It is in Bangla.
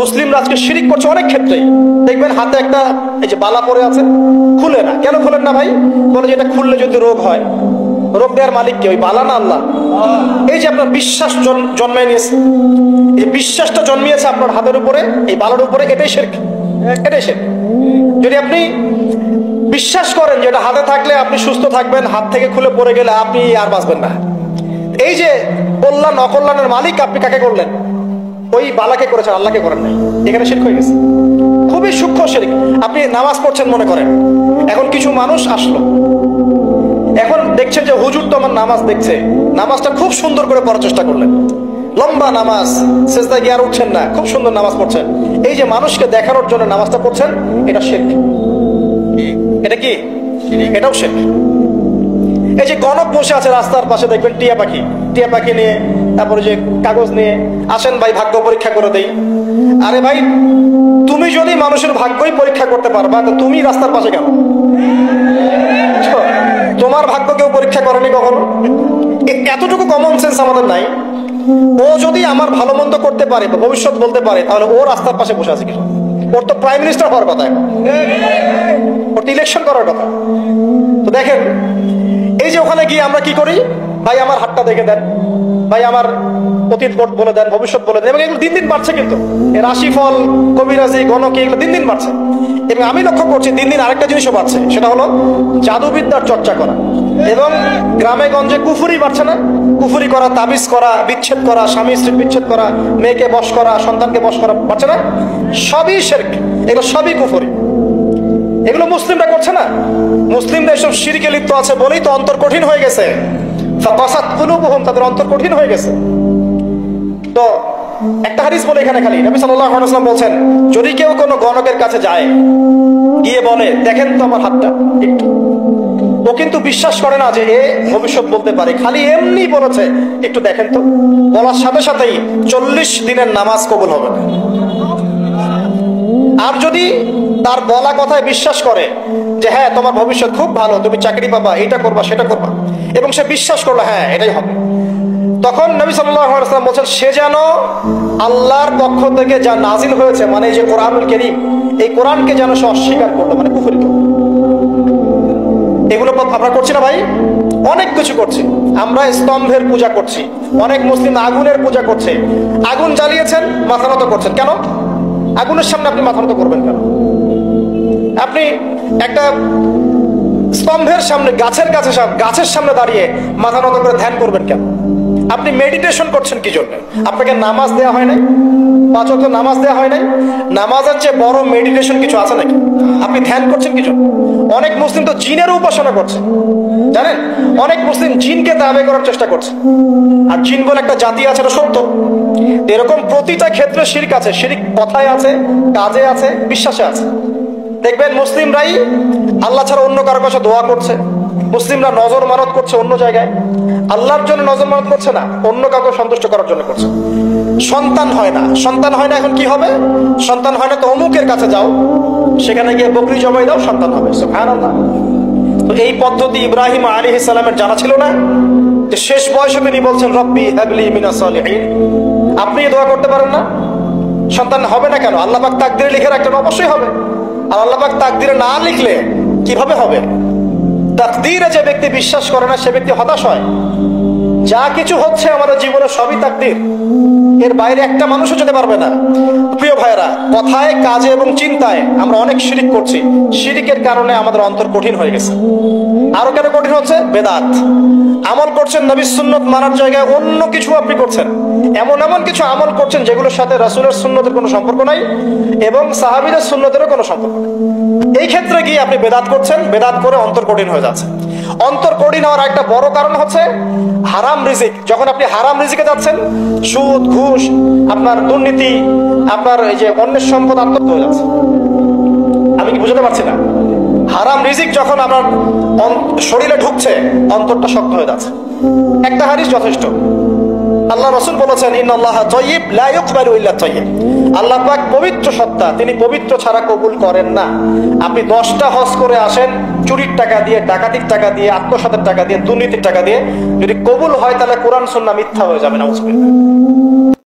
মুসলিমরা আজকে শিরিক করছে অনেক ক্ষেত্রেই। দেখবেন হাতে একটা এই যে বালা পরে আছে, খুলে না। কেন খুলেন না ভাই? বলে যে এটা খুললে যদি রোগ হয়। রোগ দেওয়ার মালিক কে? ওই বালা না আল্লাহ? এই যে আপনার বিশ্বাস জন্মায় নিয়েছে, এই যে বিশ্বাসটা জন্মিয়েছে আপনার হাতের উপরে, এই বালার উপরে, এটাই শিরক, এটাই শিরক। যদি আপনি বিশ্বাস করেন যে এটা হাতে থাকলে আপনি সুস্থ থাকবেন, হাত থেকে খুলে পড়ে গেলে আপনি আর বাঁচবেন না, এই যে কল্যাণ অকল্যাণের মালিক আপনি কাকে করলেন? ওই বালাকে করেছেন, আল্লাহকে করেন নাই। এখানে শিরক হয়ে গেছে, খুবই সূক্ষ্ম শিরক। আপনি নামাজ পড়ছেন মনে করেন, এখন কিছু মানুষ আসলো, এখন দেখছেন যে হুজুর তো আমার নামাজ দেখছে, নামাজটা খুব সুন্দর করে পড়ার চেষ্টা করলেন, লম্বা নামাজ, সেজদায় গিয়ে আর উঠছেন না, খুব সুন্দর নামাজ পড়ছেন। এই যে মানুষকে দেখানোর জন্য নামাজটা পড়ছেন, এটা শিরক। এটা কি? এটাও শিরক। এই যে গণক বসে আছে রাস্তার পাশে, দেখবেন টিয়া পাখি, টিয়া পাখি নিয়ে, তারপরে যে কাগজ নিয়ে আসেন ভাই ভাগ্য পরীক্ষা করে দেই। আরে ভাই, তুমি যদি মানুষের ভাগ্যই পরীক্ষা করতে পারবা, তো তুমি রাস্তার পাশে কেন? তোমার ভাগ্য কেউ পরীক্ষা করেনি কখনো? এতটুকু কমন সেন্স আমাদের নাই? ও যদি আমার ভালো মন্দ করতে পারে বা ভবিষ্যৎ বলতে পারে, তাহলে ও রাস্তার পাশে বসে আছে কেন? ওর তো প্রাইম মিনিস্টার হওয়ার কথা, ওর তো ইলেকশন করার কথা। তো দেখেন, এই যে ওখানে গিয়ে আমরা কি করি, ভাই আমার হাতটা দেখে দেন, ভাই আমার অতীত বলে দেন, ভবিষ্যৎ বলে দেন। এবং এগুলো দিন দিন বাড়ছে, কিন্তু রাশিফল, কবিরাজি, গণকে, এগুলো দিন দিন বাড়ছে। এবং আমি লক্ষ্য করছি দিন দিন আরেকটা জিনিসও বাড়ছে, সেটা হলো জাদুবিদ্যার চর্চা করা। এবং গ্রামে গঞ্জে কুফুরি বাড়ছে না? কুফুরি করা, তাবিজ করা, বিচ্ছেদ করা, স্বামী স্ত্রীর বিচ্ছেদ করা, মেয়েকে বশ করা, সন্তানকে বশ করা, বাড়ছে না? সবই শিরক, এগুলো সবই কুফুরি। এগুলো মুসলিমরা করছে না। মুসলিমরা এসব শিরকে লিপ্ত আছে বলেই তো অন্তর কঠিন হয়ে গেছে, তাদের অন্তর কঠিন হয়ে গেছে। তো একটা হাদিস বলে এখানে, খালি নবী সাল্লাল্লাহু আলাইহি ওয়াসাল্লাম বলছেন, যদি কেউ কোনো গণকের কাছে যায়, গিয়ে বলে দেখেন তো আমার হাতটা একটু, ও কিন্তু বিশ্বাস করে না যে এ ভবিষ্যৎ বলতে পারে, খালি এমনি বলেছে একটু দেখেন তো, বলার সাথে সাথেই 40 দিনের নামাজ কবুল হবে না। আর যদি তার বলা কথায় বিশ্বাস করে যে হ্যাঁ তোমার ভবিষ্যৎ খুব ভালো, তুমি চাকরি পাবা, এটা করবা সেটা করবা, এবং সে বিশ্বাস করলো হ্যাঁ এটাই হবে, তখন নবী সাল্লাল্লাহু আলাইহি ওয়াসাল্লাম বলছেন সে যেন আল্লাহর পক্ষ থেকে যা নাজিল হয়েছে, মানে এই যে কোরআনুল কারীম, এই কোরআনকে যেন সে অস্বীকার করলো, মানে কুফর করলো। এগুলো আমরা করছি না ভাই? অনেক কিছু করছি আমরা। স্তম্ভের পূজা করছি, অনেক মুসলিম আগুনের পূজা করছে। আগুন জ্বালিয়েছেন, মাথা নত করছেন কেন? আগুনের সামনে আপনি মাথা নত করবেন কেন? আপনি একটা স্তম্ভের সামনে, গাছের কাছে, গাছের সামনে দাঁড়িয়ে মাথা নত করে ধ্যান করবেন কেন? আপনি মেডিটেশন করছেন কি জন্য? আপনাকে নামাজ দেওয়া হয় নাই? 5 ওয়াক্ত নামাজ দেওয়া হয় নাই? নামাজের চেয়ে বড় মেডিটেশন কিছু আছে নাকি? আপনি ধ্যান করছেন কি জন্য? অনেক মুসলিম তো জিনের উপাসনা করছে, জানেন? অনেক মুসলিম জিনকে দাবি করার চেষ্টা করছে। আর জিন বলে একটা জাতি আছে, এটা সত্য। এরকম প্রতিটা ক্ষেত্রে শিরক আছে। শিরক কথায় আছে, কাজে আছে, বিশ্বাসে আছে। দেখবেন মুসলিমরাই আল্লাহ ছাড়া অন্য কারো কাছে দোয়া করছে, মুসলিমরা নজর মানত করছে অন্য জায়গায়, আল্লাহর জন্য নজর মানত করছে না, অন্য কাউকে সন্তুষ্ট করার জন্য করছে। সন্তান হয় না, সন্তান হয় না, এখন কি হবে? সন্তান হয় না তো অমুকের কাছে যাও, সেখানে গিয়ে বকরি জবাই দাও, সন্তান হবে। সুবহানাল্লাহ। তো এই পদ্ধতি ইব্রাহিম আলাইহিস সালামের জানা ছিল না, যে শেষ বয়সে তিনি বলছেন রব্বি হাবলি মিনাস সালিহিন। আপনি দোয়া করতে পারেন না? সন্তান হবে না কেন? আল্লাহ পাক তাকদীরে লিখে রাখলেন, অবশ্যই হবে। আর আল্লাহ পাক তাকদীরে না লিখলে কিভাবে হবে? তাকদীরে যে ব্যক্তি বিশ্বাস করে না, সে ব্যক্তি হতাশ হয়। যা কিছু হচ্ছে আমাদের জীবনে সবই তাকদীর, এর বাইরে একটা মানুষও যেতে পারবে না। প্রিয় ভাইরা, কথায়, কাজে এবং চিন্তায় আমরা অনেক শিরিক করছি। শিরিকের কারণে আমাদের অন্তর কঠিন হয়ে গেছে। আরো কেন কঠিন হচ্ছে? বেদাত। আমল করছেন নবীর সুন্নত মানার জায়গায় অন্য কিছু আপনি করছেন, এমন এমন কিছু আমল করছেন যেগুলোর সাথে রাসূলের সুন্নতের কোনো সম্পর্ক নাই এবং সাহাবীদের সুন্নতেরও কোনো সম্পর্ক নেই। এই ক্ষেত্রে গিয়ে আপনি বেদাত করছেন, বেদাত করে অন্তর কঠিন হয়ে যাচ্ছে। অন্তর কঠিন হওয়ার একটা বড় কারণ হচ্ছে হারাম রিজিক। যখন আপনি হারাম রিজিকে যাচ্ছেন, সুদ, ঘুষ, আপনার দুর্নীতি, আপনার এই যে অন্যের সম্পদ আত্মসাৎ হয়ে যাচ্ছে। আমি কি বুঝতে পারছি না? হারাম রিজিক যখন আপনার শরীরে ঢুকছে, অন্তরটা শক্ত হয়ে যাচ্ছে। একটা হাদিস যথেষ্ট। আল্লাহ রাসূল বলেছেন ইন্নাল্লাহা তাইয়্যিব লা ইকবালু ইল্লা তাইয়্যিব। আল্লাহ পাক পবিত্র সত্তা, তিনি পবিত্র ছাড়া কবুল করেন না। আপনি 10টা হজ করে আসেন, চুরির টাকা দিয়ে, ডাকাতির টাকা দিয়ে, আত্মসাতের টাকা দিয়ে, দুর্নীতির টাকা দিয়ে, যদি কবুল হয় তাহলে কোরআন সুন্নাহ মিথ্যা হয়ে যাবে। নাউজুবিল্লাহ।